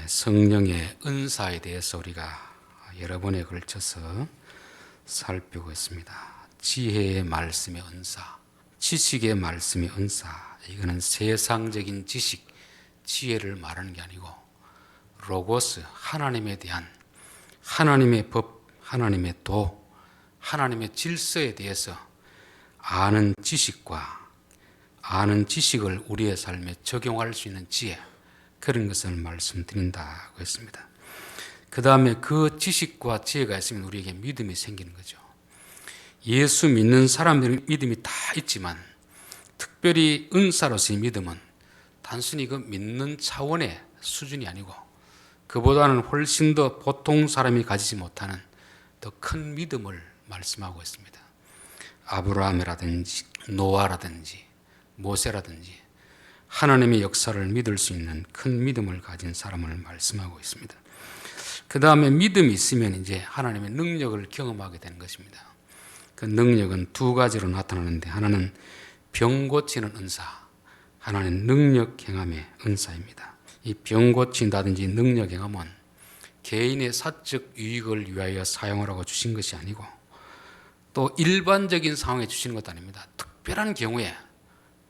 성령의 은사에 대해서 우리가 여러 번에 걸쳐서 살피고 있습니다. 지혜의 말씀의 은사, 지식의 말씀의 은사, 이거는 세상적인 지식, 지혜를 말하는 게 아니고 로고스, 하나님에 대한 하나님의 법, 하나님의 도, 하나님의 질서에 대해서 아는 지식과 아는 지식을 우리의 삶에 적용할 수 있는 지혜, 그런 것을 말씀드린다고 했습니다. 그 다음에 그 지식과 지혜가 있으면 우리에게 믿음이 생기는 거죠. 예수 믿는 사람들은 믿음이 다 있지만 특별히 은사로서의 믿음은 단순히 그 믿는 차원의 수준이 아니고 그보다는 훨씬 더 보통 사람이 가지지 못하는 더 큰 믿음을 말씀하고 있습니다. 아브라함이라든지 노아라든지 모세라든지 하나님의 역사를 믿을 수 있는 큰 믿음을 가진 사람을 말씀하고 있습니다. 그 다음에 믿음이 있으면 이제 하나님의 능력을 경험하게 되는 것입니다. 그 능력은 두 가지로 나타나는데 하나는 병 고치는 은사, 하나는 능력 행함의 은사입니다. 이 병 고친다든지 능력 행함은 개인의 사적 유익을 위하여 사용하라고 주신 것이 아니고 또 일반적인 상황에 주시는 것도 아닙니다. 특별한 경우에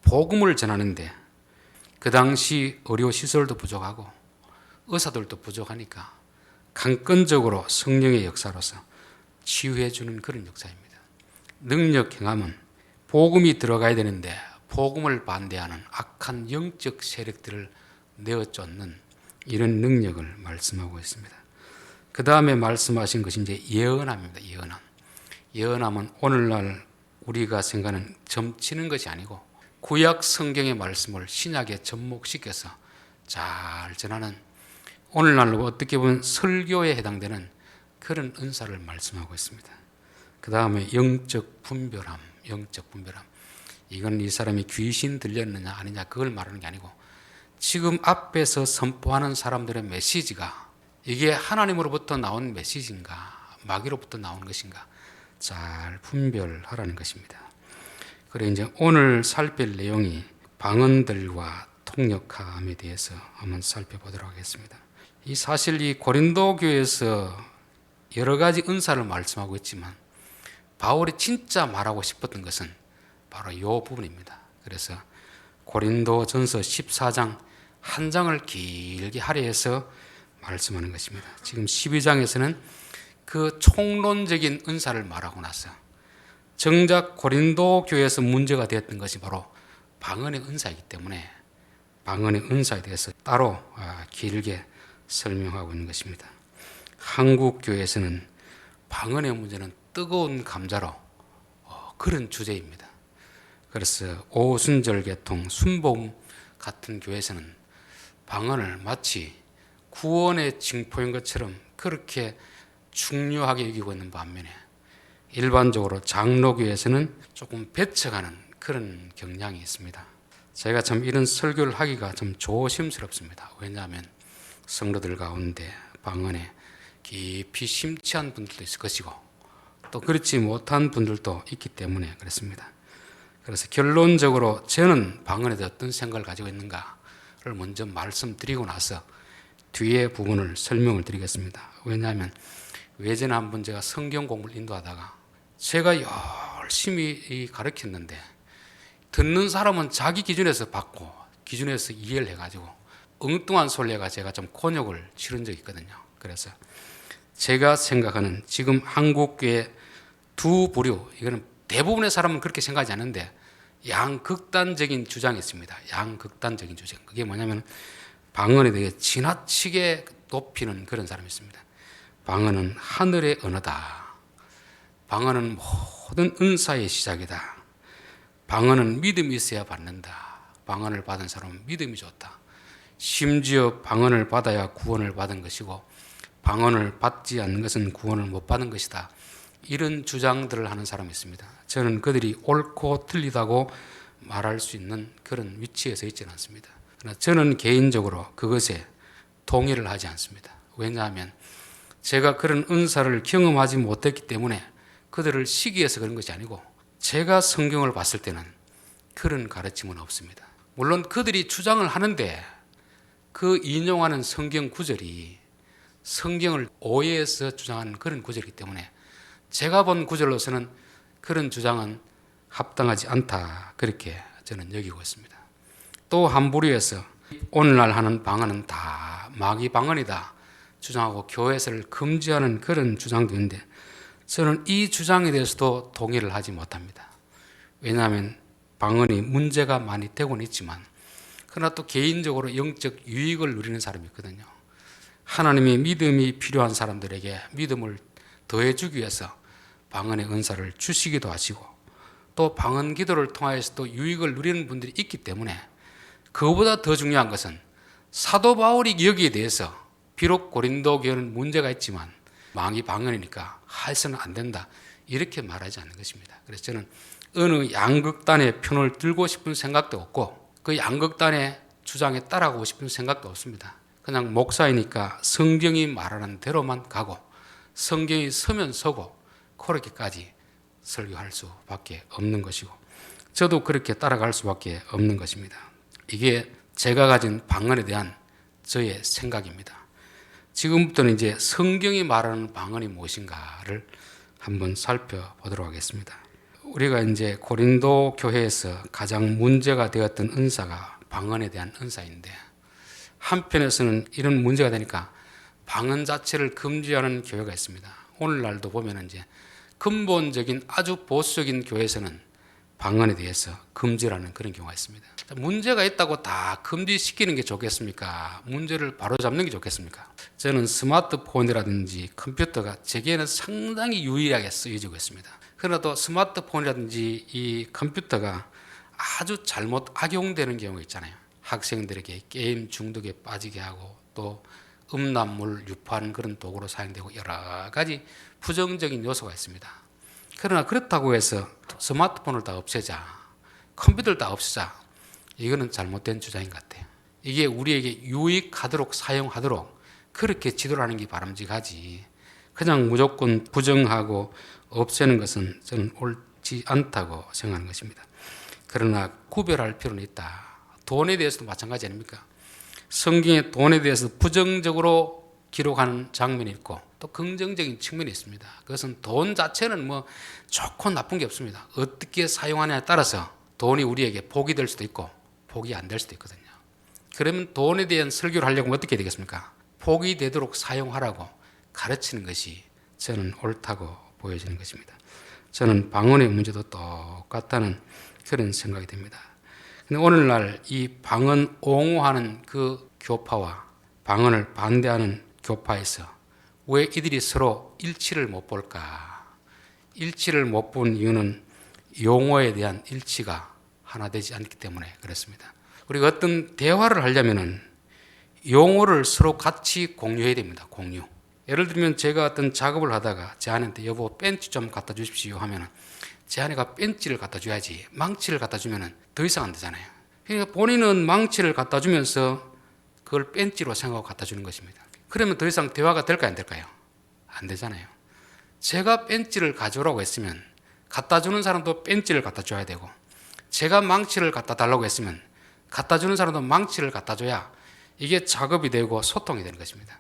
복음을 전하는데 그 당시 의료시설도 부족하고 의사들도 부족하니까 강건적으로 성령의 역사로서 치유해 주는 그런 역사입니다. 능력 행함은 복음이 들어가야 되는데 복음을 반대하는 악한 영적 세력들을 내어쫓는 이런 능력을 말씀하고 있습니다. 그 다음에 말씀하신 것이 이제 예언함입니다. 예언함. 예언함은 오늘날 우리가 생각하는 점치는 것이 아니고 구약 성경의 말씀을 신약에 접목시켜서 잘 전하는 오늘날로 어떻게 보면 설교에 해당되는 그런 은사를 말씀하고 있습니다. 그 다음에 영적 분별함, 영적 분별함. 이건 이 사람이 귀신 들렸느냐 아니냐 그걸 말하는 게 아니고 지금 앞에서 선포하는 사람들의 메시지가 이게 하나님으로부터 나온 메시지인가 마귀로부터 나온 것인가 잘 분별하라는 것입니다. 그래 이제 오늘 살필 내용이 방언들과 통역함에 대해서 한번 살펴보도록 하겠습니다. 이 사실 이 고린도 교회에서 여러 가지 은사를 말씀하고 있지만 바울이 진짜 말하고 싶었던 것은 바로 이 부분입니다. 그래서 고린도전서 14장 한 장을 길게 할애해서 말씀하는 것입니다. 지금 12장에서는 그 총론적인 은사를 말하고 나서 정작 고린도 교회에서 문제가 되었던 것이 바로 방언의 은사이기 때문에 방언의 은사에 대해서 따로 길게 설명하고 있는 것입니다. 한국 교회에서는 방언의 문제는 뜨거운 감자로 그런 주제입니다. 그래서 오순절 계통 순복음 같은 교회에서는 방언을 마치 구원의 징표인 것처럼 그렇게 중요하게 여기고 있는 반면에 일반적으로 장로교에서는 조금 배척하는 그런 경향이 있습니다. 제가 참 이런 설교를 하기가 좀 조심스럽습니다. 왜냐하면 성도들 가운데 방언에 깊이 심취한 분들도 있을 것이고 또 그렇지 못한 분들도 있기 때문에 그렇습니다. 그래서 결론적으로 저는 방언에 대해 어떤 생각을 가지고 있는가를 먼저 말씀드리고 나서 뒤에 부분을 설명을 드리겠습니다. 왜냐하면 외전에 한번 제가 성경 공부를 인도하다가 제가 열심히 가르쳤는데 듣는 사람은 자기 기준에서 받고 기준에서 이해를 해가지고 엉뚱한 소리를 해가 제가 좀 곤욕을 치른 적이 있거든요. 그래서 제가 생각하는 지금 한국교회 두 부류, 이거는 대부분의 사람은 그렇게 생각하지 않는데 양극단적인 주장이 있습니다. 양극단적인 주장. 그게 뭐냐면 방언에 대해 지나치게 높이는 그런 사람이 있습니다. 방언은 하늘의 언어다. 방언은 모든 은사의 시작이다. 방언은 믿음이 있어야 받는다. 방언을 받은 사람은 믿음이 좋다. 심지어 방언을 받아야 구원을 받은 것이고 방언을 받지 않는 것은 구원을 못 받은 것이다. 이런 주장들을 하는 사람이 있습니다. 저는 그들이 옳고 틀리다고 말할 수 있는 그런 위치에 서 있지는 않습니다. 그러나 저는 개인적으로 그것에 동의를 하지 않습니다. 왜냐하면 제가 그런 은사를 경험하지 못했기 때문에 그들을 시기해서 그런 것이 아니고 제가 성경을 봤을 때는 그런 가르침은 없습니다. 물론 그들이 주장을 하는데 그 인용하는 성경 구절이 성경을 오해해서 주장하는 그런 구절이기 때문에 제가 본 구절로서는 그런 주장은 합당하지 않다, 그렇게 저는 여기고 있습니다. 또 한 부류에서 오늘날 하는 방언은 다 마귀 방언이다 주장하고 교회에서를 금지하는 그런 주장도 있는데, 저는 이 주장에 대해서도 동의를 하지 못합니다. 왜냐하면 방언이 문제가 많이 되고는 있지만, 그러나 또 개인적으로 영적 유익을 누리는 사람이 있거든요. 하나님의 믿음이 필요한 사람들에게 믿음을 더해주기 위해서 방언의 은사를 주시기도 하시고, 또 방언 기도를 통하여서 또 유익을 누리는 분들이 있기 때문에, 그거보다 더 중요한 것은 사도 바울이 여기에 대해서 비록 고린도 교회는 문제가 있지만 마귀 방언이니까 해서는 안 된다, 이렇게 말하지 않는 것입니다. 그래서 저는 어느 양극단의 편을 들고 싶은 생각도 없고, 그 양극단의 주장에 따라가고 싶은 생각도 없습니다. 그냥 목사이니까 성경이 말하는 대로만 가고, 성경이 서면 서고 그렇게까지 설교할 수밖에 없는 것이고, 저도 그렇게 따라갈 수밖에 없는 것입니다. 이게 제가 가진 방언에 대한 저의 생각입니다. 지금부터는 이제 성경이 말하는 방언이 무엇인가를 한번 살펴보도록 하겠습니다. 우리가 이제 고린도 교회에서 가장 문제가 되었던 은사가 방언에 대한 은사인데, 한편에서는 이런 문제가 되니까 방언 자체를 금지하는 교회가 있습니다. 오늘날도 보면 이제 근본적인 아주 보수적인 교회에서는 방언에 대해서 금지라는 그런 경우가 있습니다. 문제가 있다고 다 금지시키는 게 좋겠습니까? 문제를 바로잡는 게 좋겠습니까? 저는 스마트폰이라든지 컴퓨터가 제게는 상당히 유일하게 쓰여지고 있습니다. 그러나 또 스마트폰이라든지 이 컴퓨터가 아주 잘못 악용되는 경우가 있잖아요. 학생들에게 게임 중독에 빠지게 하고, 또 음란물 유포하는 그런 도구로 사용되고, 여러 가지 부정적인 요소가 있습니다. 그러나 그렇다고 해서 스마트폰을 다 없애자, 컴퓨터를 다 없애자, 이거는 잘못된 주장인 것 같아요. 이게 우리에게 유익하도록 사용하도록 그렇게 지도를 하는 게 바람직하지, 그냥 무조건 부정하고 없애는 것은 저는 옳지 않다고 생각하는 것입니다. 그러나 구별할 필요는 있다. 돈에 대해서도 마찬가지 아닙니까? 성경에 돈에 대해서 부정적으로 기록하는 장면이 있고, 또 긍정적인 측면이 있습니다. 그것은 돈 자체는 뭐 좋고 나쁜 게 없습니다. 어떻게 사용하냐에 따라서 돈이 우리에게 복이 될 수도 있고 복이 안 될 수도 있거든요. 그러면 돈에 대한 설교를 하려면 어떻게 되겠습니까? 복이 되도록 사용하라고 가르치는 것이 저는 옳다고 보여지는 것입니다. 저는 방언의 문제도 똑같다는 그런 생각이 듭니다. 근데 오늘날 이 방언 옹호하는 그 교파와 방언을 반대하는 교파에서 왜 이들이 서로 일치를 못 볼까? 일치를 못 본 이유는 용어에 대한 일치가 하나 되지 않기 때문에 그렇습니다. 우리가 어떤 대화를 하려면은 용어를 서로 같이 공유해야 됩니다. 공유. 예를 들면 제가 어떤 작업을 하다가 제 아내한테 여보 벤치 좀 갖다 주십시오 하면은 제 아내가 벤치를 갖다 줘야지, 망치를 갖다 주면은 더 이상 안 되잖아요. 그러니까 본인은 망치를 갖다 주면서 그걸 벤치로 생각하고 갖다 주는 것입니다. 그러면 더 이상 대화가 될까요, 안 될까요? 안 되잖아요. 제가 벤치를 가져오라고 했으면 갖다 주는 사람도 벤치를 갖다 줘야 되고, 제가 망치를 갖다 달라고 했으면 갖다 주는 사람도 망치를 갖다 줘야 이게 작업이 되고 소통이 되는 것입니다.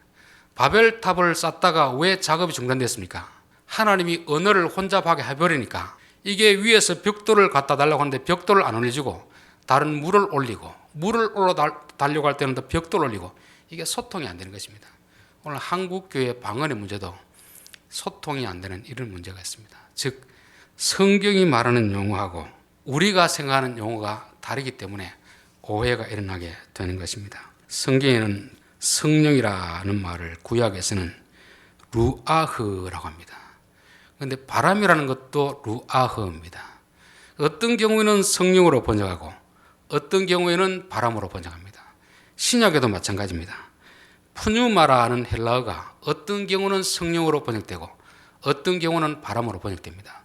바벨탑을 쌓다가 왜 작업이 중단됐습니까? 하나님이 언어를 혼잡하게 해버리니까, 이게 위에서 벽돌을 갖다 달라고 하는데 벽돌을 안 올려주고 다른 물을 올리고, 물을 올려달려고 할 때는 또 벽돌을 올리고, 이게 소통이 안 되는 것입니다. 오늘 한국교회 방언의 문제도 소통이 안 되는 이런 문제가 있습니다. 즉 성경이 말하는 용어하고 우리가 생각하는 용어가 다르기 때문에 오해가 일어나게 되는 것입니다. 성경에는 성령이라는 말을 구약에서는 루아흐라고 합니다. 그런데 바람이라는 것도 루아흐입니다. 어떤 경우에는 성령으로 번역하고 어떤 경우에는 바람으로 번역합니다. 신약에도 마찬가지입니다. 푸뉴마라는 헬라어가 어떤 경우는 성령으로 번역되고 어떤 경우는 바람으로 번역됩니다.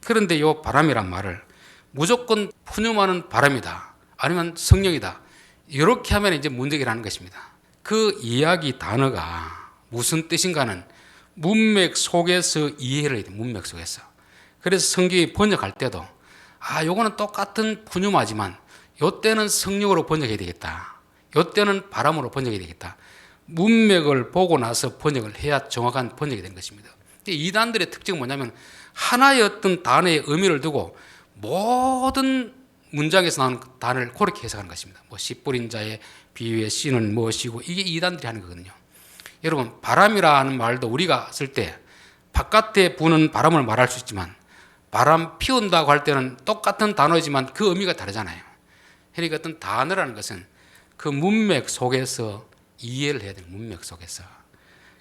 그런데 이 바람이란 말을 무조건 푸뉴마는 바람이다, 아니면 성령이다, 이렇게 하면 이제 문제가 라는 것입니다. 그 이야기 단어가 무슨 뜻인가는 문맥 속에서 이해를 해야 돼요. 문맥 속에서. 그래서 성경이 번역할 때도 요거는 똑같은 푸뉴마지만 요때는 성령으로 번역해야 되겠다, 이때는 바람으로 번역이 되겠다. 문맥을 보고 나서 번역을 해야 정확한 번역이 되는 것입니다. 이단들의 특징은 뭐냐면 하나의 어떤 단어의 의미를 두고 모든 문장에서 나오는 단어를 그렇게 해석하는 것입니다. 뭐 씨 뿌린 자의 비유의 씨는 무엇이고, 이게 이단들이 하는 거거든요. 여러분, 바람이라는 말도 우리가 쓸 때 바깥에 부는 바람을 말할 수 있지만 바람 피운다고 할 때는 똑같은 단어이지만 그 의미가 다르잖아요. 그러니까 어떤 단어라는 것은 그 문맥 속에서 이해를 해야 돼요. 문맥 속에서.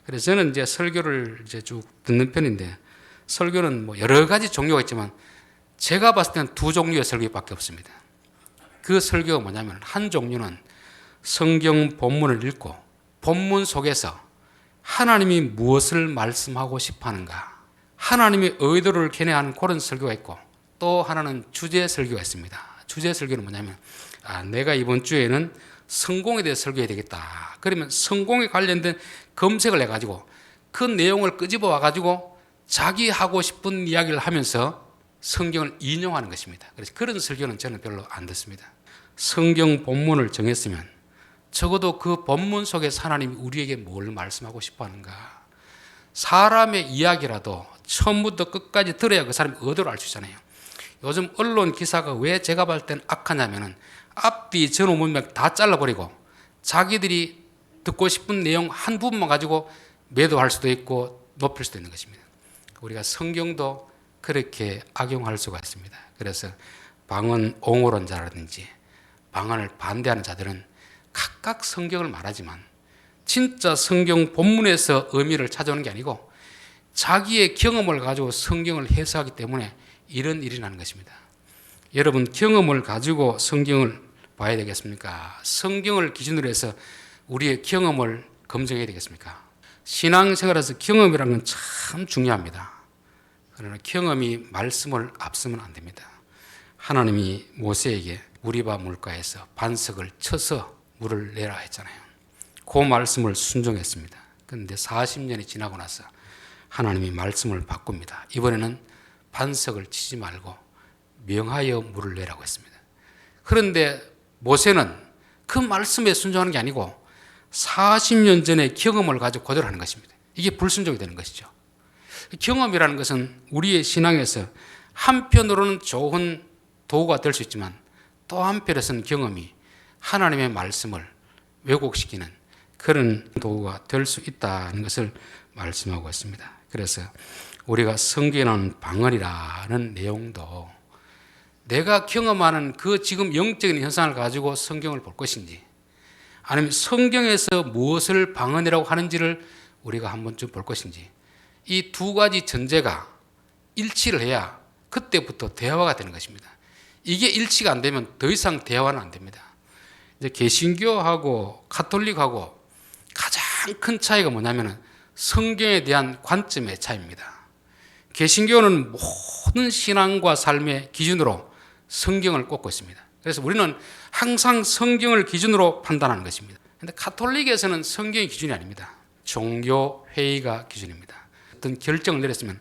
그래서 저는 이제 설교를 이제 쭉 듣는 편인데, 설교는 뭐 여러 가지 종류가 있지만 제가 봤을 때는 두 종류의 설교밖에 없습니다. 그 설교가 뭐냐면, 한 종류는 성경 본문을 읽고 본문 속에서 하나님이 무엇을 말씀하고 싶어 하는가, 하나님의 의도를 견해하는 그런 설교가 있고, 또 하나는 주제 설교가 있습니다. 주제 설교는 뭐냐면, 내가 이번 주에는 성공에 대해 설교해야 되겠다. 그러면 성공에 관련된 검색을 해가지고 그 내용을 끄집어 와가지고 자기 하고 싶은 이야기를 하면서 성경을 인용하는 것입니다. 그래서 그런 설교는 저는 별로 안 듣습니다. 성경 본문을 정했으면 적어도 그 본문 속에서 하나님이 우리에게 뭘 말씀하고 싶어 하는가, 사람의 이야기라도 처음부터 끝까지 들어야 그 사람의 의도를 알 수 있잖아요. 요즘 언론 기사가 왜 제가 봤을 땐 악하냐면은 앞뒤 전후 문맥 다 잘라버리고 자기들이 듣고 싶은 내용 한 부분만 가지고 매도할 수도 있고 높일 수도 있는 것입니다. 우리가 성경도 그렇게 악용할 수가 있습니다. 그래서 방언 옹호론자라든지 방언을 반대하는 자들은 각각 성경을 말하지만 진짜 성경 본문에서 의미를 찾아오는 게 아니고 자기의 경험을 가지고 성경을 해석하기 때문에 이런 일이 나는 것입니다. 여러분, 경험을 가지고 성경을 봐야 되겠습니까? 성경을 기준으로 해서 우리의 경험을 검증해야 되겠습니까? 신앙생활에서 경험이라는 건 참 중요합니다. 그러나 경험이 말씀을 앞서면 안 됩니다. 하나님이 모세에게 무리바 물가에서 반석을 쳐서 물을 내라 했잖아요. 그 말씀을 순종했습니다. 그런데 40년이 지나고 나서 하나님이 말씀을 바꿉니다. 이번에는 반석을 치지 말고 명하여 물을 내라고 했습니다. 그런데 모세는 그 말씀에 순종하는 게 아니고 40년 전의 경험을 가지고 그대로 하는 것입니다. 이게 불순종이 되는 것이죠. 경험이라는 것은 우리의 신앙에서 한편으로는 좋은 도구가 될 수 있지만 또 한편에서는 경험이 하나님의 말씀을 왜곡시키는 그런 도구가 될 수 있다는 것을 말씀하고 있습니다. 그래서 우리가 성경에 나오는 방언이라는 내용도 내가 경험하는 그 지금 영적인 현상을 가지고 성경을 볼 것인지, 아니면 성경에서 무엇을 방언이라고 하는지를 우리가 한 번쯤 볼 것인지, 이 두 가지 전제가 일치를 해야 그때부터 대화가 되는 것입니다. 이게 일치가 안 되면 더 이상 대화는 안 됩니다. 이제 개신교하고 가톨릭하고 가장 큰 차이가 뭐냐면 성경에 대한 관점의 차이입니다. 개신교는 모든 신앙과 삶의 기준으로 성경을 꼽고 있습니다. 그래서 우리는 항상 성경을 기준으로 판단하는 것입니다. 그런데 가톨릭에서는 성경이 기준이 아닙니다. 종교회의가 기준입니다. 어떤 결정을 내렸으면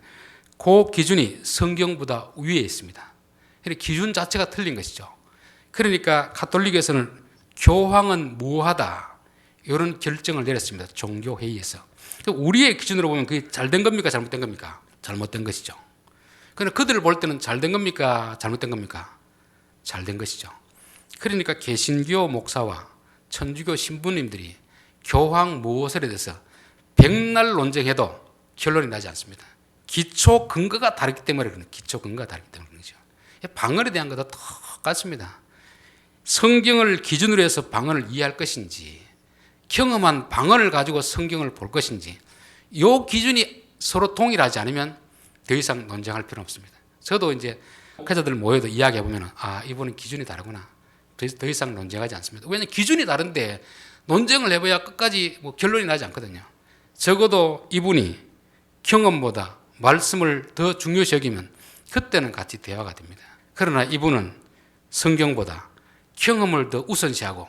그 기준이 성경보다 위에 있습니다. 그러니까 기준 자체가 틀린 것이죠. 그러니까 가톨릭에서는 교황은 무하다, 이런 결정을 내렸습니다. 종교회의에서. 우리의 기준으로 보면 그게 잘된 겁니까? 잘못된 겁니까? 잘못된 것이죠. 그런데 그들을 볼 때는 잘된 겁니까? 잘못된 겁니까? 잘된 것이죠. 그러니까 개신교 목사와 천주교 신부님들이 교황 무엇에 대해서 백날 논쟁해도 결론이 나지 않습니다. 기초 근거가 다르기 때문에 그런 기초 근거가 다르기 때문에 그러죠. 방언에 대한 것도 똑같습니다. 성경을 기준으로 해서 방언을 이해할 것인지, 경험한 방언을 가지고 성경을 볼 것인지, 이 기준이 서로 동일하지 않으면 더 이상 논쟁할 필요는 없습니다. 저도 이제 목회자들 모여도 이야기해 보면 이분은 기준이 다르구나. 더 이상 논쟁하지 않습니다. 왜냐하면 기준이 다른데 논쟁을 해봐야 끝까지 결론이 나지 않거든요. 적어도 이분이 경험보다 말씀을 더 중요시 여기면 그때는 같이 대화가 됩니다. 그러나 이분은 성경보다 경험을 더 우선시하고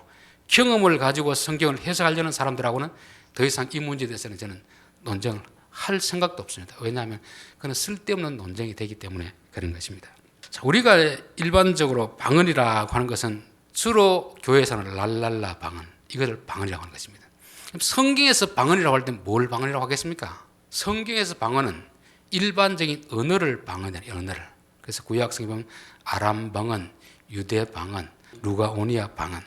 경험을 가지고 성경을 해석하려는 사람들하고는 더 이상 이 문제에 대해서는 저는 논쟁을 할 생각도 없습니다. 왜냐하면 그건 쓸데없는 논쟁이 되기 때문에 그런 것입니다. 자, 우리가 일반적으로 방언이라고 하는 것은 주로 교회에서는 랄랄라 방언, 이것을 방언이라고 하는 것입니다. 그럼 성경에서 방언이라고 할 때 뭘 방언이라고 하겠습니까? 성경에서 방언은 일반적인 언어를 방언이에요. 언어를. 그래서 구약성에 보면 아람 방언, 유대 방언, 루가오니아 방언.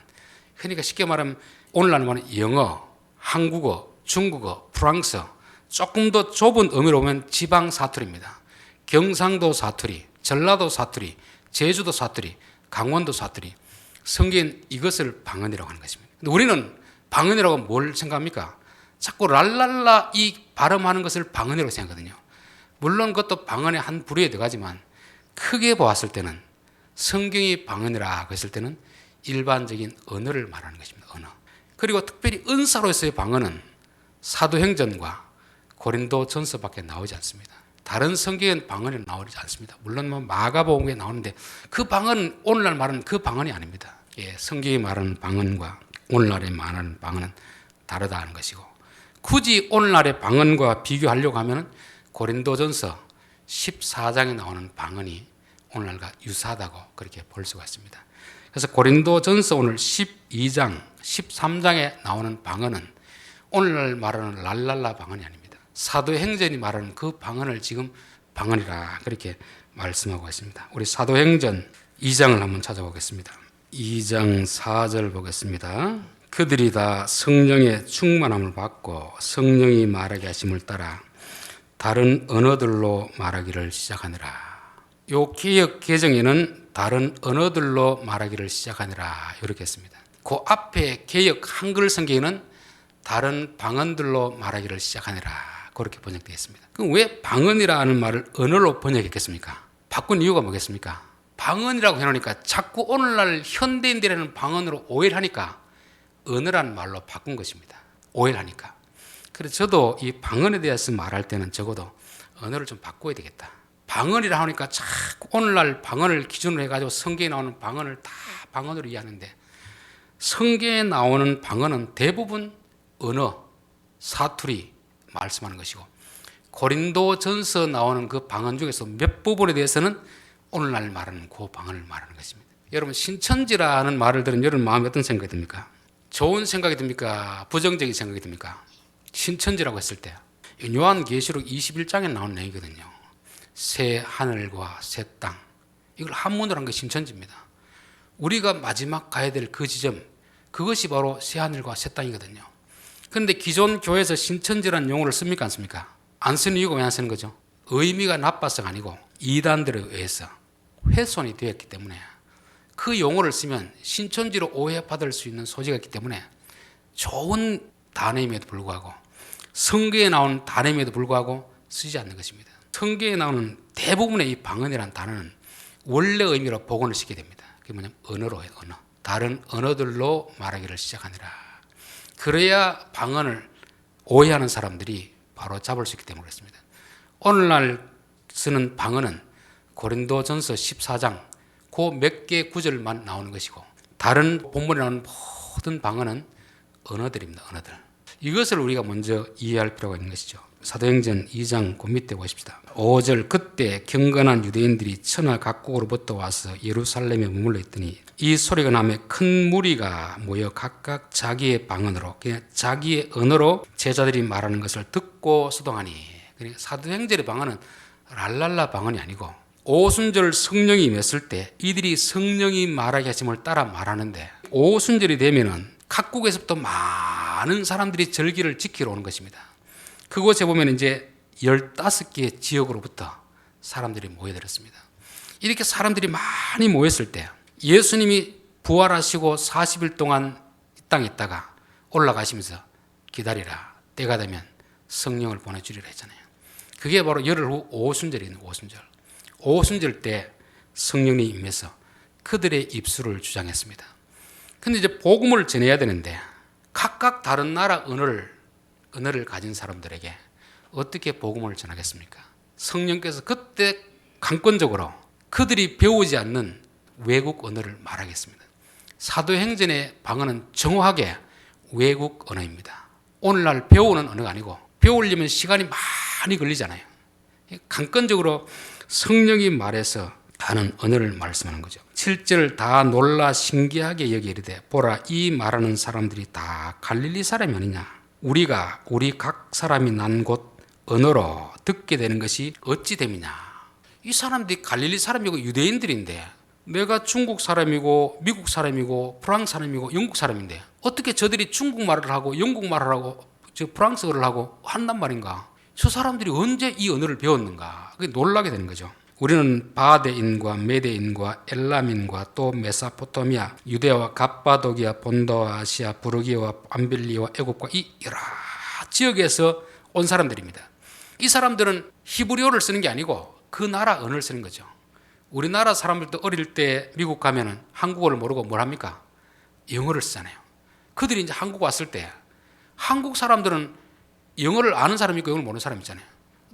그러니까 쉽게 말하면 오늘날 말하는 영어, 한국어, 중국어, 프랑스어, 조금 더 좁은 의미로 보면 지방 사투리입니다. 경상도 사투리, 전라도 사투리, 제주도 사투리, 강원도 사투리. 성경은 이것을 방언이라고 하는 것입니다. 근데 우리는 방언이라고 뭘 생각합니까? 자꾸 랄랄라 이 발음하는 것을 방언이라고 생각하거든요. 물론 그것도 방언의 한 부류에 들어가지만 크게 보았을 때는 성경이 방언이라 했을 때는 일반적인 언어를 말하는 것입니다. 언어. 그리고 특별히 은사로서의 방언은 사도행전과 고린도전서밖에 나오지 않습니다. 다른 성경은 방언이 나오지 않습니다. 물론 마가복음에 나오는데 그 방언은 오늘날 말하는 그 방언이 아닙니다. 예, 성경이 말하는 방언과 오늘날에 말하는 방언은 다르다는 것이고, 굳이 오늘날의 방언과 비교하려고 하면 고린도전서 14장에 나오는 방언이 오늘날과 유사하다고 그렇게 볼 수가 있습니다. 그래서 고린도전서 오늘 12장, 13장에 나오는 방언은 오늘날 말하는 랄랄라 방언이 아닙니다. 사도행전이 말하는 그 방언을 지금 방언이라 그렇게 말씀하고 있습니다. 우리 사도행전 2장을 한번 찾아보겠습니다. 2장 4절 보겠습니다. 그들이 다 성령의 충만함을 받고 성령이 말하게 하심을 따라 다른 언어들로 말하기를 시작하니라. 요 개역 개정에는 다른 언어들로 말하기를 시작하니라 이렇게 했습니다. 그 앞에 개역 한글 성경에는 다른 방언들로 말하기를 시작하니라 그렇게 번역되어 있습니다. 그럼 왜 방언이라는 말을 언어로 번역했겠습니까? 바꾼 이유가 뭐겠습니까? 방언이라고 해놓으니까 자꾸 오늘날 현대인들에는 방언으로 오해를 하니까 언어라는 말로 바꾼 것입니다. 오해를 하니까. 그래서 저도 이 방언에 대해서 말할 때는 적어도 언어를 좀 바꿔야 되겠다. 방언이라 하니까 자꾸 오늘날 방언을 기준으로 해가지고 성경에 나오는 방언을 다 방언으로 이해하는데, 성경에 나오는 방언은 대부분 언어, 사투리 말씀하는 것이고, 고린도전서 나오는 그 방언 중에서 몇 부분에 대해서는 오늘날 말하는 그 방언을 말하는 것입니다. 여러분, 신천지라는 말을 들은 여러분 마음에 어떤 생각이 듭니까? 좋은 생각이 듭니까? 부정적인 생각이 듭니까? 신천지라고 했을 때 요한계시록 21장에 나온 내용이거든요. 새 하늘과 새 땅, 이걸 한문으로 한 게 신천지입니다. 우리가 마지막 가야 될 그 지점, 그것이 바로 새 하늘과 새 땅이거든요. 그런데 기존 교회에서 신천지라는 용어를 씁니까 안 씁니까? 안 쓰는 이유가 왜 안 쓰는 거죠? 의미가 나빠서가 아니고 이단들에 의해서 훼손이 되었기 때문에, 그 용어를 쓰면 신천지로 오해받을 수 있는 소지가 있기 때문에 좋은 단어임에도 불구하고, 성경에 나오는 단어임에도 불구하고 쓰지 않는 것입니다. 성경에 나오는 대부분의 이 방언이라는 단어는 원래 의미로 복원을 시키게 됩니다. 그게 뭐냐면 언어로 해요. 언어. 다른 언어들로 말하기를 시작하니라. 그래야 방언을 오해하는 사람들이 바로 잡을 수 있기 때문에 그렇습니다. 오늘날 쓰는 방언은 고린도전서 14장 그 몇 개 구절만 나오는 것이고, 다른 본문에 나오는 모든 방언은 언어들입니다. 언어들. 이것을 우리가 먼저 이해할 필요가 있는 것이죠. 사도행전 2장 그 밑에 보십시다. 5절, 그때 경건한 유대인들이 천하 각국으로부터 와서 예루살렘에 머물러 있더니 이 소리가 나며 큰 무리가 모여 각각 자기의 방언으로, 그냥 자기의 언어로 제자들이 말하는 것을 듣고 수동하니. 그러니까 사도행전의 방언은 랄랄라 방언이 아니고, 오순절 성령이 임했을 때 이들이 성령이 말하게 하심을 따라 말하는데, 오순절이 되면은 각국에서부터 많은 사람들이 절기를 지키러 오는 것입니다. 그곳에 보면 이제 15개의 지역으로부터 사람들이 모여들었습니다. 이렇게 사람들이 많이 모였을 때 예수님이 부활하시고 40일 동안 이 땅에 있다가 올라가시면서 기다리라, 때가 되면 성령을 보내주리라 했잖아요. 그게 바로 열흘 후 오순절이에요. 오순절 때 성령이 임해서 그들의 입술을 주장했습니다. 근데 이제 복음을 전해야 되는데 각각 다른 나라 언어를 가진 사람들에게 어떻게 복음을 전하겠습니까? 성령께서 그때 강권적으로 그들이 배우지 않는 외국 언어를 말하겠습니다. 사도행전의 방언은 정확하게 외국 언어입니다. 오늘날 배우는 언어가 아니고, 배우려면 시간이 많이 걸리잖아요. 강권적으로 성령이 말해서 하는 언어를 말씀하는 거죠. 7절 다 놀라 신기하게 여기 이르되 보라 이 말하는 사람들이 다 갈릴리 사람이 아니냐. 우리 각 사람이 난 곳 언어로 듣게 되는 것이 어찌 됨이냐. 이 사람들이 갈릴리 사람이고 유대인들인데 내가 중국 사람이고 미국 사람이고 프랑스 사람이고 영국 사람인데 어떻게 저들이 중국말을 하고 영국말을 하고 프랑스어를 하고 한단 말인가. 저 사람들이 언제 이 언어를 배웠는가. 그게 놀라게 되는 거죠. 우리는 바데인과 메데인과 엘람인과 또 메사포타미아, 유대와 갑바도기아, 본도와 아시아, 부르기와 암빌리와 애굽과 이 여러 지역에서 온 사람들입니다. 이 사람들은 히브리어를 쓰는 게 아니고 그 나라 언어를 쓰는 거죠. 우리나라 사람들도 어릴 때 미국 가면은 한국어를 모르고 뭘 합니까? 영어를 쓰잖아요. 그들이 이제 한국 왔을 때 한국 사람들은 영어를 아는 사람이 있고 영어를 모르는 사람이 있잖아요.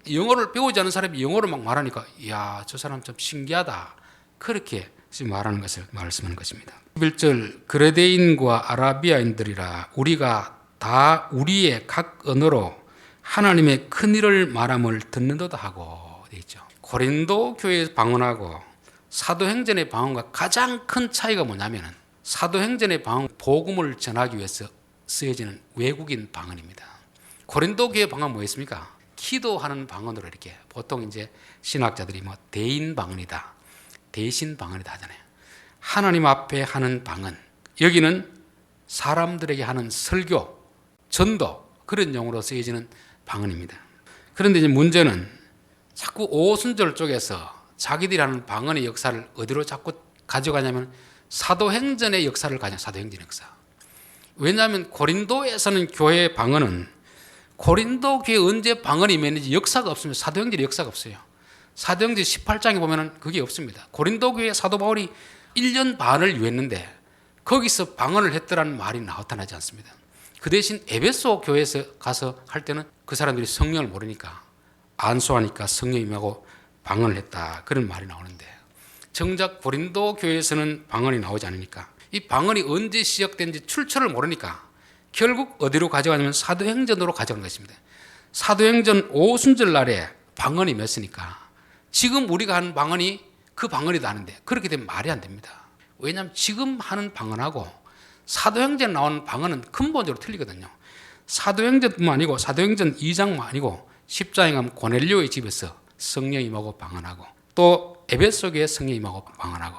영어를 배우지 않은 사람이 영어를 막 말하니까 이야 저 사람 좀 신기하다. 그렇게 말하는 것을 말씀하는 것입니다. 11절 그레데인과 아라비아인들이라 우리가 다 우리의 각 언어로 하나님의 큰 일을 말함을 듣는도다 하고 되어 있죠. 고린도 교회 방언하고 사도행전의 방언과 가장 큰 차이가 뭐냐면은 사도행전의 방언 복음을 전하기 위해서 쓰여지는 외국인 방언입니다. 고린도 교회 방언 뭐였습니까? 기도하는 방언으로 이렇게 보통 이제 신학자들이 뭐 대인 방언이다, 대신 방언이다 하잖아요. 하나님 앞에 하는 방언. 여기는 사람들에게 하는 설교, 전도 그런 용어로 쓰여지는 방언입니다. 그런데 이제 문제는 자꾸 오순절 쪽에서 자기들이 하는 방언의 역사를 어디로 자꾸 가져가냐면 사도행전의 역사를 가져. 사도행전의 역사. 왜냐하면 고린도에서는 교회의 방언은 고린도 교회 언제 방언이 임했는지 역사가 없습니다. 사도행전의 역사가 없어요. 사도행전 18장에 보면 그게 없습니다. 고린도 교회 사도 바울이 1년 반을 유했는데 거기서 방언을 했더라는 말이 나타나지 않습니다. 그 대신 에베소 교회에서 가서 할 때는 그 사람들이 성령을 모르니까 안수하니까 성령이 임하고 방언을 했다. 그런 말이 나오는데 정작 고린도 교회에서는 방언이 나오지 않으니까 이 방언이 언제 시작된지 출처를 모르니까 결국 어디로 가져가냐면 사도행전으로 가져간 것입니다. 사도행전 오순절 날에 방언이 맺으니까 지금 우리가 하는 방언이 그 방언이다 하는데 그렇게 되면 말이 안 됩니다. 왜냐하면 지금 하는 방언하고 사도행전에 나오는 방언은 근본적으로 틀리거든요. 사도행전뿐만 아니고 사도행전 2장만 아니고 10장에 가면 고넬료의 집에서 성령이 임하고 방언하고 또 에베소교회 성령이 임하고 방언하고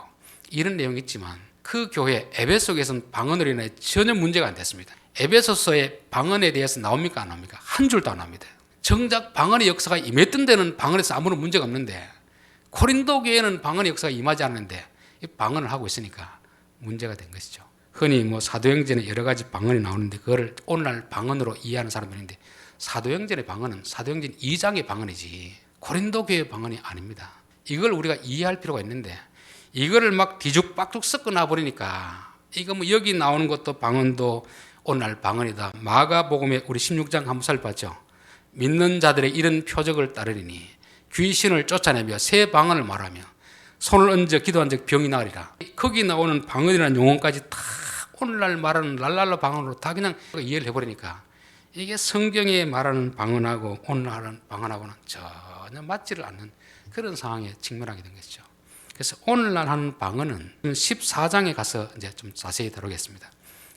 이런 내용이 있지만 그 교회 에베소교회에서는 방언으로 인해 전혀 문제가 안 됐습니다. 에베소서의 방언에 대해서 나옵니까 안 나옵니까? 한 줄도 안 나옵니다. 정작 방언의 역사가 임했던 데는 방언에서 아무런 문제가 없는데 고린도 교회는 방언의 역사가 임하지 않는데 방언을 하고 있으니까 문제가 된 것이죠. 흔히 뭐 사도행전에 여러 가지 방언이 나오는데 그거를 오늘날 방언으로 이해하는 사람들인데 사도행전의 방언은 사도행전 2장의 방언이지 고린도 교회의 방언이 아닙니다. 이걸 우리가 이해할 필요가 있는데 이거를 막 뒤죽박죽 섞어 놔버리니까 이거 뭐 여기 나오는 것도 방언도 오늘날 방언이다. 마가복음에 우리 16장 한번 살펴봤죠. 믿는 자들의 이런 표적을 따르리니 귀신을 쫓아내며 새 방언을 말하며 손을 얹어 기도한 적 병이 나으리라. 거기 나오는 방언이라는 용어까지 다 오늘날 말하는 랄랄라 방언으로 다 그냥 이해를 해버리니까 이게 성경에 말하는 방언하고 오늘날 하는 방언하고는 전혀 맞지를 않는 그런 상황에 직면하게 된 것이죠. 그래서 오늘날 하는 방언은 14장에 가서 이제 좀 자세히 다루겠습니다.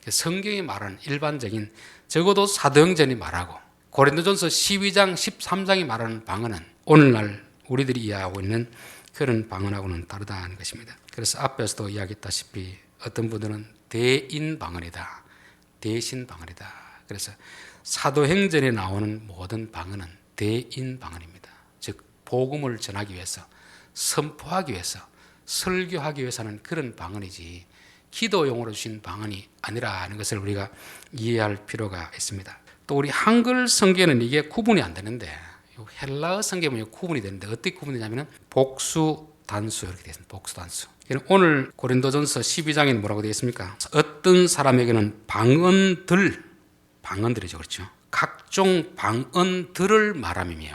성경이 말하는 일반적인 적어도 사도행전이 말하고 고린도전서 12장, 13장이 말하는 방언은 오늘날 우리들이 이해하고 있는 그런 방언하고는 다르다는 것입니다. 그래서 앞에서도 이야기했다시피 어떤 분들은 대인 방언이다, 대신 방언이다. 그래서 사도행전에 나오는 모든 방언은 대인 방언입니다. 즉 복음을 전하기 위해서, 선포하기 위해서, 설교하기 위해서는 그런 방언이지 기도용으로 주신 방언이 아니라는 것을 우리가 이해할 필요가 있습니다. 또 우리 한글 성경에는 이게 구분이 안 되는데 헬라어 성경은 구분이 되는데 어떻게 구분이 되냐면 복수, 단수 이렇게 되어 있습니다. 복수, 단수. 오늘 고린도전서 12장에는 뭐라고 되어 있습니까? 어떤 사람에게는 방언들이죠. 그렇죠? 각종 방언들을 말함이며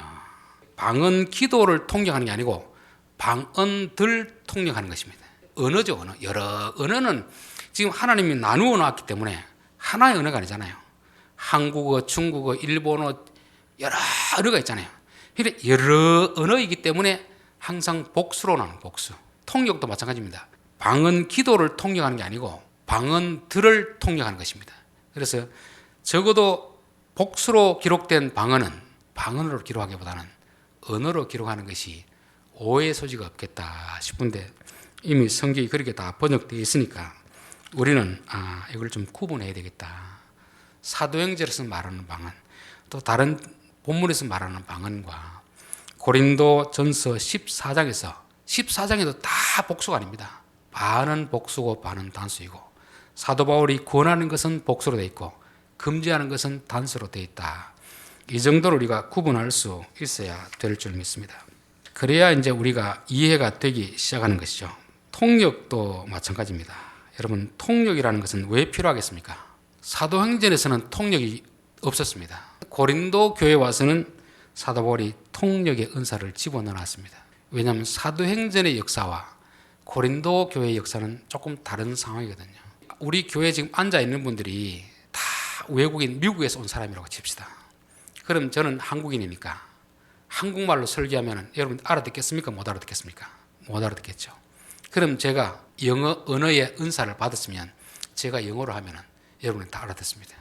방언 기도를 통역하는 게 아니고 방언들 통역하는 것입니다. 언어죠, 언어. 여러 언어는 지금 하나님이 나누어 놨기 때문에 하나의 언어가 아니잖아요. 한국어, 중국어, 일본어 여러 언어가 있잖아요. 그런데 여러 언어이기 때문에 항상 복수로 나오는 복수. 통역도 마찬가지입니다. 방언 기도를 통역하는 게 아니고 방언들을 통역하는 것입니다. 그래서 적어도 복수로 기록된 방언은 방언으로 기록하기보다는 언어로 기록하는 것이 오해의 소지가 없겠다 싶은데 이미 성경이 그렇게 다 번역되어 있으니까 우리는 이걸 좀 구분해야 되겠다. 사도행전에서 말하는 방언, 또 다른 본문에서 말하는 방언과 고린도전서 14장에도 다 복수가 아닙니다. 반은 복수고 반은 단수이고 사도 바울이 권하는 것은 복수로 되어 있고 금지하는 것은 단수로 되어 있다. 이 정도로 우리가 구분할 수 있어야 될 줄 믿습니다. 그래야 이제 우리가 이해가 되기 시작하는 것이죠. 통역도 마찬가지입니다. 여러분, 통역이라는 것은 왜 필요하겠습니까? 사도행전에서는 통역이 없었습니다. 고린도 교회에 와서는 사도 바울이 통역의 은사를 집어넣어놨습니다. 왜냐하면 사도행전의 역사와 고린도 교회의 역사는 조금 다른 상황이거든요. 우리 교회에 지금 앉아있는 분들이 다 외국인, 미국에서 온 사람이라고 칩시다. 그럼 저는 한국인이니까 한국말로 설교하면 여러분 알아듣겠습니까? 못 알아듣겠습니까? 못 알아듣겠죠. 그럼 제가 영어 언어의 은사를 받았으면 제가 영어로 하면 여러분은 다 알아듣습니다.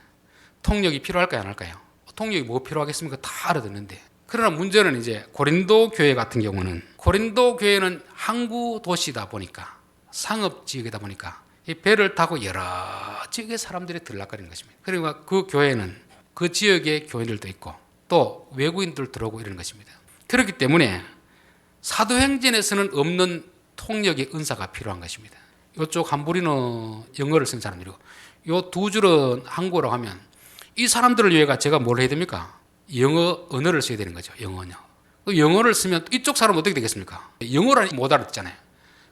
통역이 필요할까요? 안 할까요? 통역이 뭐 필요하겠습니까? 다 알아듣는데. 그러나 문제는 이제 고린도 교회 같은 경우는 고린도 교회는 항구 도시다 보니까 상업 지역이다 보니까 이 배를 타고 여러 지역의 사람들이 들락거리는 것입니다. 그러니까 그 교회는 그 지역의 교인들도 있고 또 외국인들 들어오고 이러는 것입니다. 그렇기 때문에 사도행전에서는 없는 통역의 은사가 필요한 것입니다. 이쪽 한부리는 영어를 쓴 사람들이고 이 두 줄은 한국어라고 하면 이 사람들을 위해가 제가 뭘 해야 됩니까? 영어 언어를 써야 되는 거죠. 영어요. 영어를 쓰면 이쪽 사람은 어떻게 되겠습니까? 영어를 못 알아듣잖아요.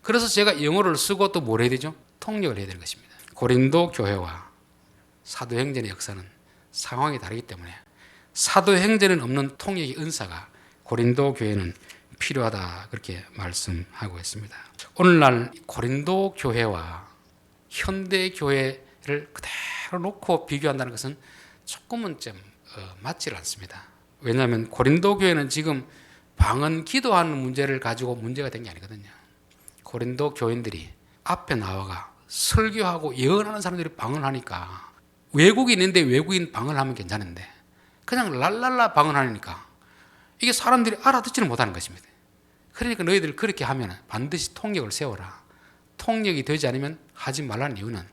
그래서 제가 영어를 쓰고 또 뭘 해야 되죠? 통역을 해야 되는 것입니다. 고린도 교회와 사도행전의 역사는 상황이 다르기 때문에 사도행전에는 없는 통역의 은사가 고린도 교회는 필요하다 그렇게 말씀하고 있습니다. 오늘날 고린도 교회와 현대 교회를 그대로 놓고 비교한다는 것은 조금은 좀 맞지 않습니다. 왜냐하면 고린도 교회는 지금 방언 기도하는 문제를 가지고 문제가 된 게 아니거든요. 고린도 교인들이 앞에 나와가 설교하고 예언하는 사람들이 방언하니까 외국인인데 외국인 방언하면 괜찮은데 그냥 랄랄라 방언하니까 이게 사람들이 알아듣지는 못하는 것입니다. 그러니까 너희들 그렇게 하면 반드시 통역을 세워라. 통역이 되지 않으면 하지 말라는 이유는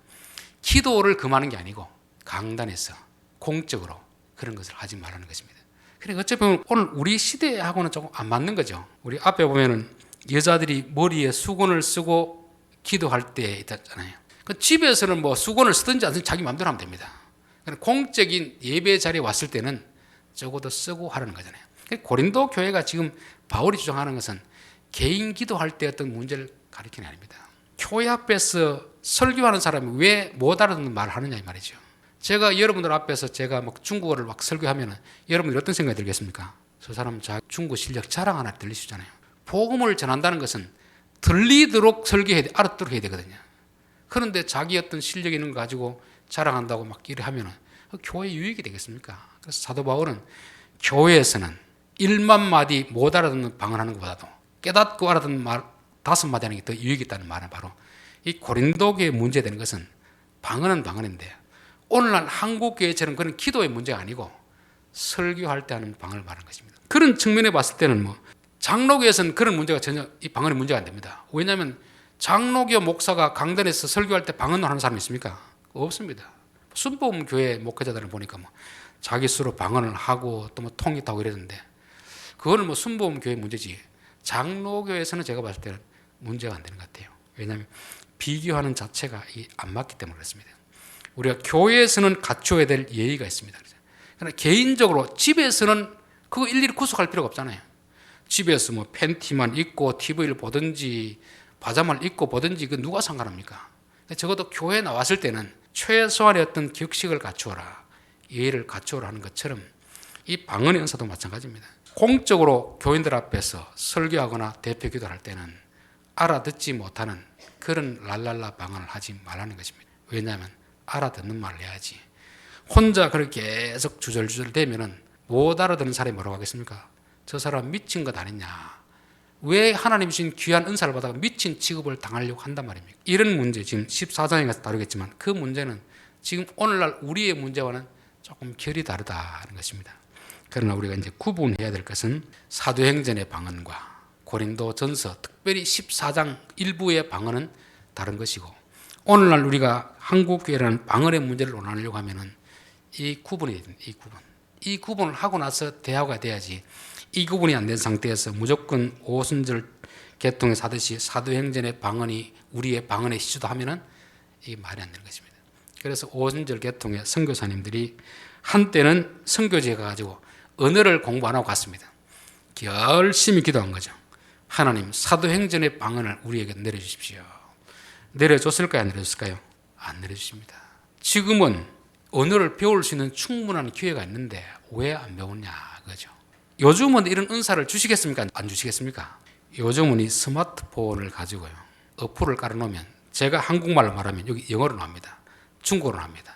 기도를 금하는 게 아니고 강단에서 공적으로 그런 것을 하지 말라는 것입니다. 그러니까 어찌 보면 오늘 우리 시대하고는 조금 안 맞는 거죠. 우리 앞에 보면은 여자들이 머리에 수건을 쓰고 기도할 때 있잖아요. 그 집에서는 뭐 수건을 쓰든지 안 쓰든지 자기 마음대로 하면 됩니다. 공적인 예배 자리에 왔을 때는 적어도 쓰고 하라는 거잖아요. 고린도 교회가 지금 바울이 주장하는 것은 개인 기도할 때 어떤 문제를 가리키는 게 아닙니다. 교회 앞에서 설교하는 사람이 왜 못 알아듣는 말을 하느냐 이 말이죠. 제가 여러분들 앞에서 제가 막 중국어를 막 설교하면 여러분들이 어떤 생각이 들겠습니까? 저 사람 중국 실력 자랑 하나 들리시잖아요. 복음을 전한다는 것은 들리도록 설교해야 돼, 알아듣도록 해야 되거든요. 그런데 자기 어떤 실력 있는 거 가지고 자랑한다고 막 이래 하면 교회 유익이 되겠습니까? 그래서 사도 바울은 교회에서는 1만 마디 못 알아듣는 방언하는 것보다도 깨닫고 알아듣는 말 5마디 하는 게 더 유익이 있다는 말은 바로 이 고린도교의 문제되는 것은 방언은 방언인데 오늘날 한국교회처럼 그런 기도의 문제가 아니고 설교할 때 하는 방언을 말하는 것입니다. 그런 측면에 봤을 때는 뭐 장로교에서는 그런 문제가 전혀 이 방언의 문제가 안 됩니다. 왜냐하면 장로교 목사가 강단에서 설교할 때 방언을 하는 사람이 있습니까? 없습니다. 순복음교회 목회자들을 보니까 뭐 자기 스스로 방언을 하고 또 뭐 통역하고 이랬는데 그거는 뭐 순복음교회 문제지 장로교에서는 제가 봤을 때는 문제가 안 되는 것 같아요. 왜냐하면 비교하는 자체가 안 맞기 때문에 그렇습니다. 우리가 교회에서는 갖춰야 될 예의가 있습니다. 그러나 개인적으로 집에서는 그거 일일이 구속할 필요가 없잖아요. 집에서 뭐 팬티만 입고 TV를 보든지 바자마를 입고 보든지 그 누가 상관합니까? 적어도 교회에 나왔을 때는 최소한의 어떤 격식을 갖추어라, 예의를 갖추어라 하는 것처럼 이 방언의 은사도 마찬가지입니다. 공적으로 교인들 앞에서 설교하거나 대표 기도를 할 때는 알아듣지 못하는 그런 랄랄라 방언을 하지 말라는 것입니다. 왜냐하면 알아듣는 말을 해야지. 혼자 그렇게 계속 주절주절 되면은 못 알아듣는 사람이 뭐라고 하겠습니까? 저 사람 미친 것 아니냐. 왜 하나님 주신 귀한 은사를 받아가 미친 취급을 당하려고 한단 말입니까? 이런 문제, 지금 14장에 가서 다루겠지만 그 문제는 지금 오늘날 우리의 문제와는 조금 결이 다르다는 것입니다. 그러나 우리가 이제 구분해야 될 것은 사도행전의 방언과 고린도전서, 특별히 14장 일부의 방언은 다른 것이고, 오늘날 우리가 한국교회라는 방언의 문제를 논하려고 하면은 이 구분이 됩니다. 이 구분을 하고 나서 대화가 돼야지, 이 구분이 안 된 상태에서 무조건 오순절 계통에서 하듯이 사도행전의 방언이 우리의 방언의 시주다 하면은 이게 말이 안 되는 것입니다. 그래서 오순절 계통의 선교사님들이 한때는 선교지에 가가지고 언어를 공부 안 하고 갔습니다. 열심히 기도한 거죠. 하나님, 사도행전의 방언을 우리에게 내려주십시오. 내려줬을까요? 안 내려줬을까요? 안 내려주십니다. 지금은 언어를 배울 수 있는 충분한 기회가 있는데 왜 안 배우냐 그거죠. 요즘은 이런 은사를 주시겠습니까? 안 주시겠습니까? 요즘은 이 스마트폰을 가지고요, 어플을 깔아놓으면 제가 한국말로 말하면 여기 영어로 나옵니다. 중국어로 나옵니다.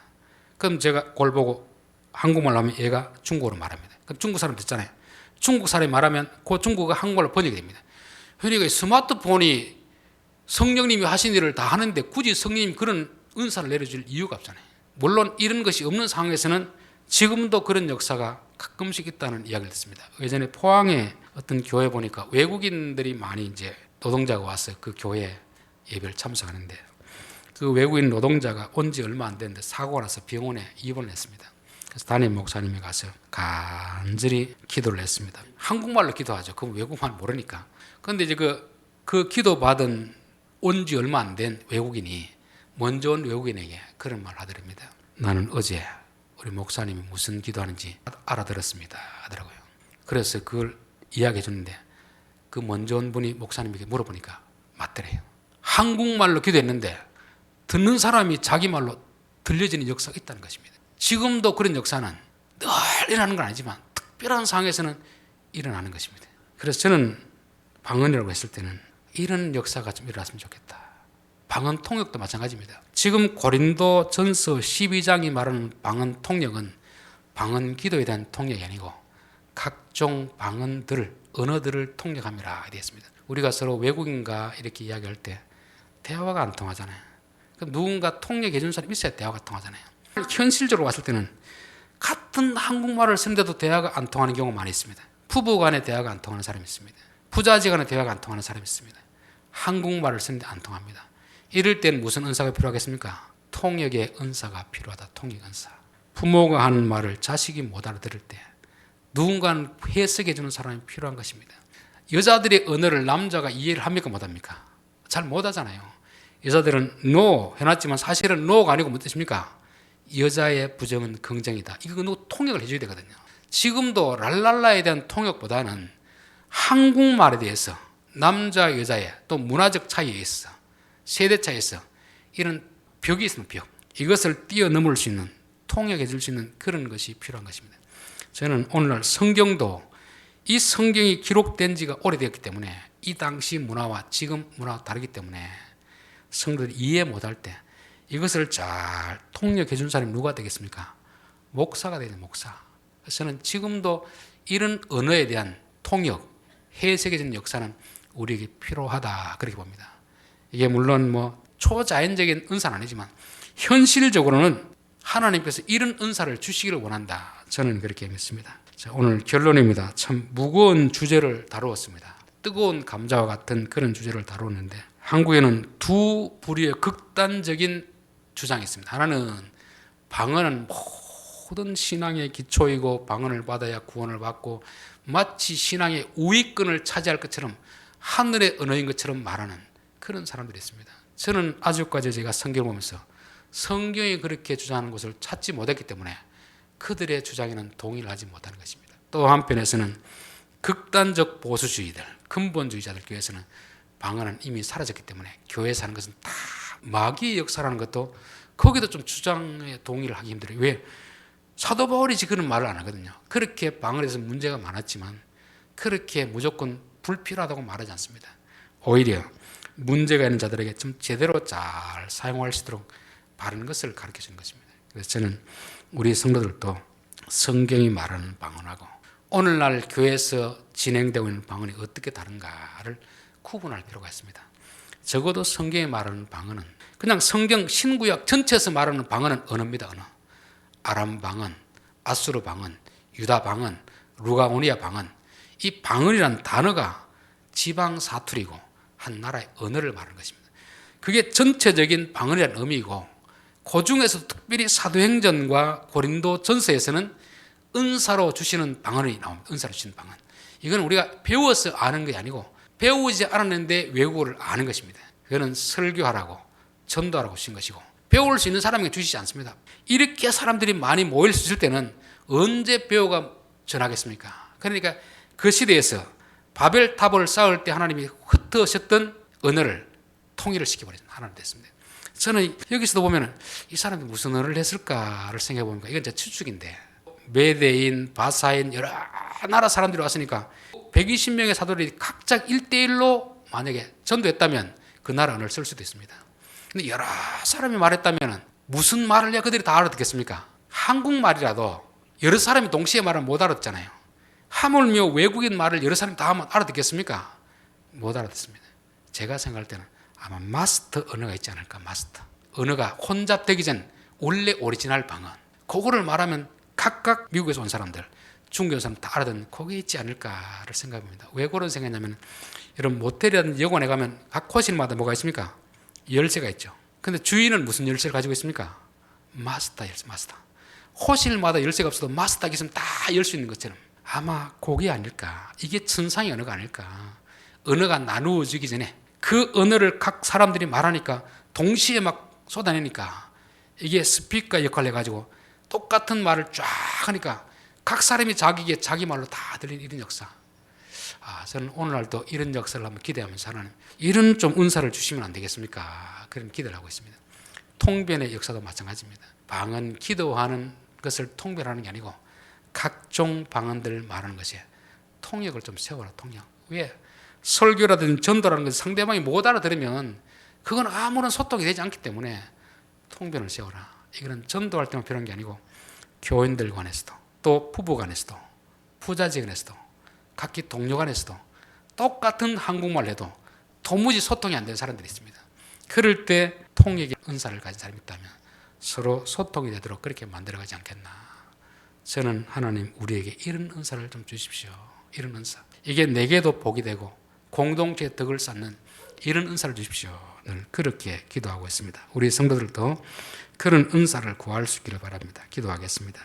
그럼 제가 그걸 보고 한국말로 하면 얘가 중국어로 말합니다. 그럼 중국 사람 듣잖아요. 중국 사람이 말하면 그 중국어가 한국말로 번역이 됩니다. 그러니까 스마트폰이 성령님이 하신 일을 다 하는데 굳이 성령님이 그런 은사를 내려줄 이유가 없잖아요. 물론 이런 것이 없는 상황에서는 지금도 그런 역사가 가끔씩 있다는 이야기를 듣습니다. 예전에 포항에 어떤 교회 보니까 외국인들이 많이 이제 노동자가 와서 그 교회 예배를 참석하는데, 그 외국인 노동자가 온 지 얼마 안 됐는데 사고가 나서 병원에 입원을 했습니다. 그래서 담임 목사님이 가서 간절히 기도를 했습니다. 한국말로 기도하죠. 그 외국말 모르니까. 그런데 이제 그 기도 받은 온 지 얼마 안 된 외국인이 먼저 온 외국인에게 그런 말을 하더랍니다. 나는 어제 우리 목사님이 무슨 기도하는지 알아들었습니다 하더라고요. 그래서 그걸 이야기해 주는데 그 먼저 온 분이 목사님에게 물어보니까 맞더래요. 한국말로 기도했는데 듣는 사람이 자기 말로 들려지는 역사가 있다는 것입니다. 지금도 그런 역사는 늘 일어나는 건 아니지만 특별한 상황에서는 일어나는 것입니다. 그래서 저는 방언이라고 했을 때는 이런 역사가 좀 일어났으면 좋겠다. 방언 통역도 마찬가지입니다. 지금 고린도전서 12장이 말하는 방언 통역은 방언 기도에 대한 통역이 아니고 각종 방언들을, 언어들을 통역함이라 되어 있습니다. 우리가 서로 외국인과 이렇게 이야기할 때 대화가 안 통하잖아요. 그럼 누군가 통역해 준 사람이 있어야 대화가 통하잖아요. 현실적으로 봤을 때는 같은 한국말을 쓰는데도 대화가 안 통하는 경우가 많이 있습니다. 부부 간에 대화가 안 통하는 사람이 있습니다. 부자지 간에 대화가 안 통하는 사람이 있습니다. 한국말을 쓰는데 안 통합니다. 이럴 때는 무슨 은사가 필요하겠습니까? 통역의 은사가 필요하다. 통역 은사. 부모가 하는 말을 자식이 못 알아들을 때 누군가는 해석해 주는 사람이 필요한 것입니다. 여자들의 언어를 남자가 이해를 합니까? 못합니까? 잘 못하잖아요. 여자들은 no 해놨지만 사실은 no가 아니고 무슨 뜻입니까? 여자의 부정은 긍정이다. 이거 누구 통역을 해줘야 되거든요. 지금도 랄랄라에 대한 통역보다는 한국말에 대해서 남자 여자의 또 문화적 차이에 있어, 세대 차이에서 이런 벽이 있으면 벽, 이것을 뛰어넘을 수 있는, 통역해 줄 수 있는 그런 것이 필요한 것입니다. 저는 오늘날 성경도 이 성경이 기록된 지가 오래되었기 때문에 이 당시 문화와 지금 문화가 다르기 때문에 성도들이 이해 못할 때 이것을 잘 통역해 준 사람이 누가 되겠습니까? 목사가 되는 목사. 그래서 저는 지금도 이런 언어에 대한 통역, 해석해 주는 역사는 우리에게 필요하다 그렇게 봅니다. 이게 물론 뭐 초자연적인 은사는 아니지만 현실적으로는 하나님께서 이런 은사를 주시기를 원한다. 저는 그렇게 믿습니다. 자, 오늘 결론입니다. 참 무거운 주제를 다루었습니다. 뜨거운 감자와 같은 그런 주제를 다루었는데 한국에는 두 부류의 극단적인 주장이 있습니다. 하나는 방언은 모든 신앙의 기초이고 방언을 받아야 구원을 받고 마치 신앙의 우위권을 차지할 것처럼 하늘의 언어인 것처럼 말하는 그런 사람들이 있습니다. 저는 아직까지 제가 성경을 보면서 성경이 그렇게 주장하는 것을 찾지 못했기 때문에 그들의 주장에는 동의를 하지 못하는 것입니다. 또 한편에서는 극단적 보수주의들, 근본주의자들 교회에서는 방언은 이미 사라졌기 때문에 교회에서 하는 것은 다 마귀의 역사라는 것도 거기도 좀 주장에 동의를 하기 힘들어요. 왜? 사도 바울이 그런 말을 안 하거든요. 그렇게 방언에 대해서 문제가 많았지만 그렇게 무조건 불필요하다고 말하지 않습니다. 오히려 문제가 있는 자들에게 좀 제대로 잘 사용할 수 있도록 바른 것을 가르쳐 주는 것입니다. 그래서 저는 우리 성도들도 성경이 말하는 방언하고 오늘날 교회에서 진행되고 있는 방언이 어떻게 다른가를 구분할 필요가 있습니다. 적어도 성경에 말하는 방언은 그냥 성경 신구약 전체에서 말하는 방언은 언어입니다. 언어. 아람 방언, 아수르 방언, 유다 방언, 루가오니아 방언. 이 방언이라는 단어가 지방 사투리고 한 나라의 언어를 말하는 것입니다. 그게 전체적인 방언이라는 의미이고 그 중에서 특별히 사도행전과 고린도 전서에서는 은사로 주시는 방언이 나옵니다. 은사로 주시는 방언. 이건 우리가 배워서 아는 게 아니고 배우지 않았는데 외국어를 아는 것입니다. 그거는 설교하라고 전도하라고 주신 것이고 배울 수 있는 사람에게 주시지 않습니다. 이렇게 사람들이 많이 모일 수 있을 때는 언제 배우가 전하겠습니까? 그러니까 그 시대에서 바벨탑을 쌓을 때 하나님이 흩으셨던 언어를 통일을 시켜버린 하나님 됐습니다. 저는 여기서도 보면 이 사람이 무슨 언어를 했을까를 생각해 보니까 이건 제 추측인데 메대인, 바사인 여러 나라 사람들이 왔으니까 120명의 사도들이 각자 1대1로 만약에 전도했다면 그 나라 언어를 쓸 수도 있습니다. 근데 여러 사람이 말했다면 무슨 말을 해야 그들이 다 알아듣겠습니까? 한국말이라도 여러 사람이 동시에 말하면 못 알아듣잖아요. 하물며 외국인 말을 여러 사람이 다 알아듣겠습니까? 못 알아듣습니다. 제가 생각할 때는 아마 마스터 언어가 있지 않을까. 마스터 언어가 혼잡되기 전 원래 오리지널 방언 그거를 말하면 각각 미국에서 온 사람들 중국에서 사람 다 알아듣는 그게 있지 않을까를 생각합니다. 왜 그런 생각이냐면 여러분 모텔이라든지 여관에 가면 각 호실마다 뭐가 있습니까? 열쇠가 있죠. 근데 주인은 무슨 열쇠를 가지고 있습니까? 마스터 열쇠. 마스터. 호실마다 열쇠가 없어도 마스터가 있으면 다 열 수 있는 것처럼 아마 그게 아닐까. 이게 천상의 언어가 아닐까. 언어가 나누어지기 전에 그 언어를 각 사람들이 말하니까 동시에 막 쏟아내니까 이게 스피커 역할을 해가지고 똑같은 말을 쫙 하니까 각 사람이 자기에게 자기 말로 다 들리는 이런 역사. 저는 오늘날도 이런 역사를 한번 기대하면서 하나님 이런 좀 은사를 주시면 안 되겠습니까? 그런 기대를 하고 있습니다. 통변의 역사도 마찬가지입니다. 방언 기도하는 것을 통변하는 게 아니고 각종 방언들을 말하는 것이 통역을 좀 세워라. 통역. 왜? 설교라든지 전도라는 것을 상대방이 못 알아들으면 그건 아무런 소통이 되지 않기 때문에 통변을 세워라. 이거는 전도할 때만 필요한 게 아니고 교인들 간에서도 또 부부 간에서도 부자직 간에서도 각기 동료 간에서도 똑같은 한국말 해도 도무지 소통이 안 되는 사람들이 있습니다. 그럴 때 통역의 은사를 가진 사람이 있다면 서로 소통이 되도록 그렇게 만들어가지 않겠나. 저는 하나님 우리에게 이런 은사를 좀 주십시오. 이런 은사. 이게 내게도 복이 되고 공동체의 덕을 쌓는 이런 은사를 주십시오. 늘 그렇게 기도하고 있습니다. 우리 성도들도 그런 은사를 구할 수 있기를 바랍니다. 기도하겠습니다.